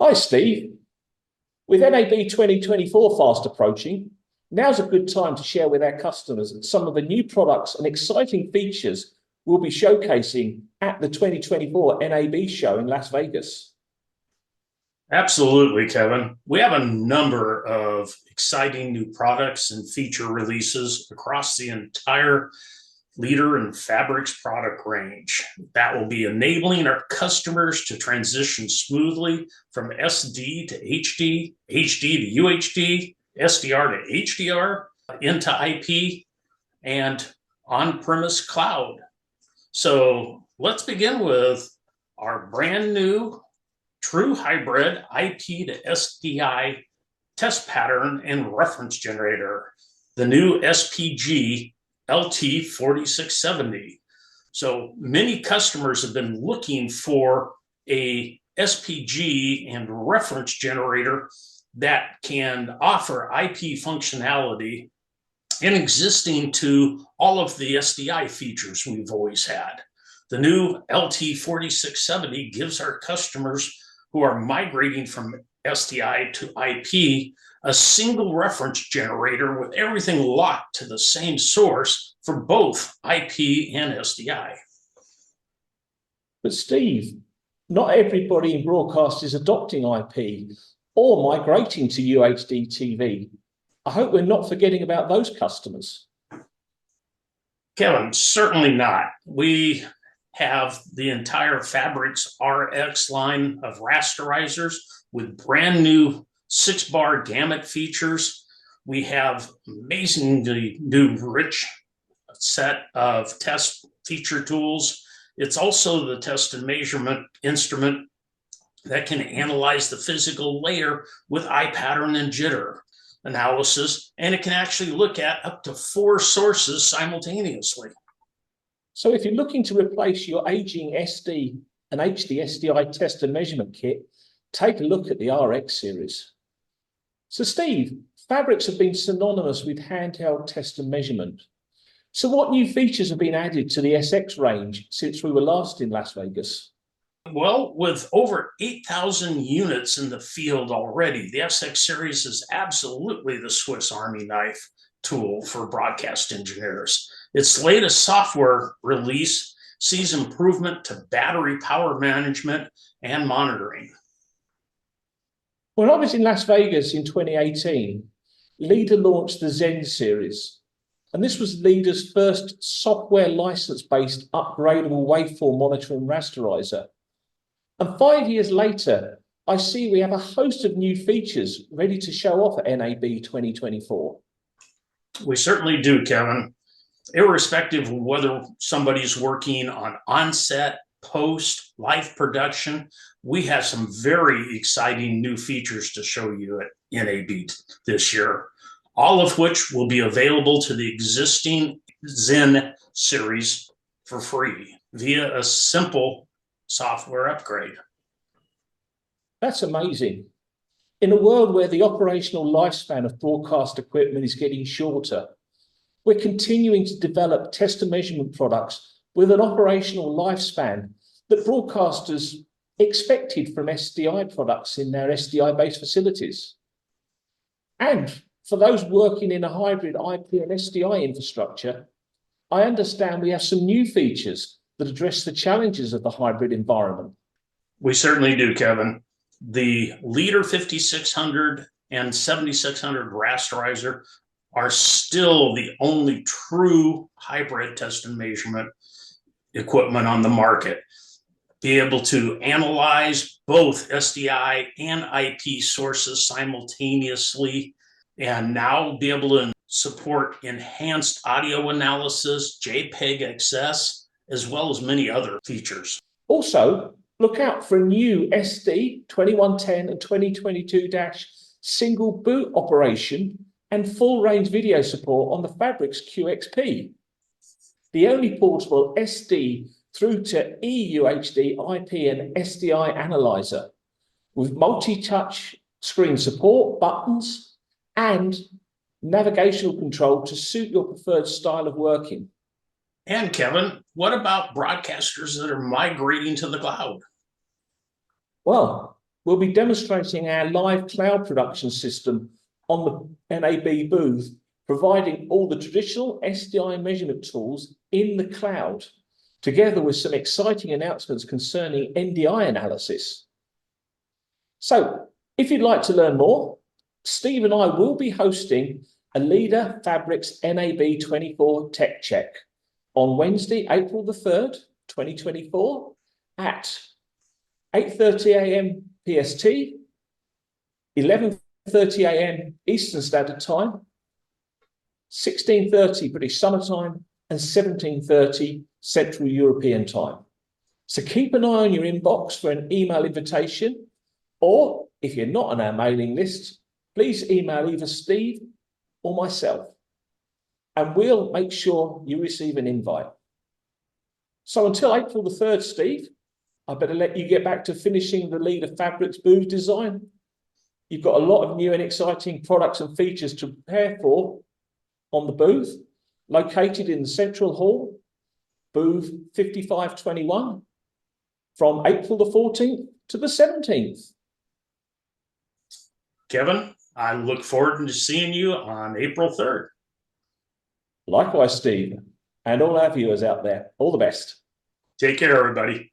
Hi, Steve. With NAB 2024 fast approaching, now's a good time to share with our customers some of the new products and exciting features we'll be showcasing at the 2024 NAB show in Las Vegas. Absolutely, Kevin. We have a number of exciting new products and feature releases across the entire Leader and PHABRIX product range that will be enabling our customers to transition smoothly from SD to HD, HD to UHD, SDR to HDR, into IP, and on-premise cloud. So let's begin with our brand new true hybrid IP to SDI test pattern and reference generator, the new SPG LT4670. So many customers have been looking for a SPG and reference generator that can offer IP functionality and existing to all of the SDI features we've always had. The new LT4670 gives our customers who are migrating from SDI to IP a single reference generator with everything locked to the same source for both IP and SDI. But Steve, not everybody in broadcast is adopting IP or migrating to UHD TV. I hope we're not forgetting about those customers. Kevin, certainly not. We have the entire PHABRIX RX line of rasterizers with brand new 6-bar gamut features. We have amazingly new rich set of test feature tools. It's also the test and measurement instrument that can analyze the physical layer with eye pattern and jitter analysis, and it can actually look at up to 4 sources simultaneously. So if you're looking to replace your aging SD and HD SDI test and measurement kit, take a look at the RX series. So Steve, PHABRIX have been synonymous with handheld test and measurement. So what new features have been added to the SX range since we were last in Las Vegas? Well, with over 8,000 units in the field already, the SX series is absolutely the Swiss Army knife tool for broadcast engineers. Its latest software release sees improvement to battery power management and monitoring. When I was in Las Vegas in 2018, Leader launched the Zen series, and this was Leader's first software license-based upgradable waveform monitoring rasterizer. And 5 years later, I see we have a host of new features ready to show off at NAB 2024. We certainly do, Kevin. Irrespective of whether somebody's working on onset, post, live production, we have some very exciting new features to show you at NAB this year, all of which will be available to the existing Zen series for free via a simple software upgrade. That's amazing. In a world where the operational lifespan of broadcast equipment is getting shorter, we're continuing to develop test and measurement products with an operational lifespan that broadcasters expected from SDI products in their SDI-based facilities. And for those working in a hybrid IP and SDI infrastructure, I understand we have some new features that address the challenges of the hybrid environment. We certainly do, Kevin. The Leader 5600 and 7600 rasterizer are still the only true hybrid test and measurement equipment on the market. Be able to analyze both SDI and IP sources simultaneously, and now be able to support enhanced audio analysis, JPEG XS, as well as many other features. Also, look out for a new SD 2110 and 2022 single boot operation and full range video support on the PHABRIX QXP, the only portable SD through to eUHD IP and SDI analyzer with multi-touch screen support, buttons, and navigational control to suit your preferred style of working. And Kevin, what about broadcasters that are migrating to the cloud? Well, we'll be demonstrating our live cloud production system on the NAB booth, providing all the traditional SDI measurement tools in the cloud, together with some exciting announcements concerning NDI analysis. So, if you'd like to learn more, Steve and I will be hosting a Leader PHABRIX NAB 24 Tech Check on Wednesday, April the 3rd, 2024 at 8:30 a.m. PST, 11:30 a.m. Eastern Standard Time, 16:30 British Summer Time, and 17:30 Central European Time. So keep an eye on your inbox for an email invitation, or if you're not on our mailing list, please email either Steve or myself, and we'll make sure you receive an invite. So until April the 3rd, Steve, I better let you get back to finishing the Leader PHABRIX booth design. You've got a lot of new and exciting products and features to prepare for on the booth, located in the Central Hall, booth 5521, from April the 14th to the 17th. Kevin, I look forward to seeing you on April 3rd. Likewise, Steve, and all our viewers out there, all the best. Take care, everybody.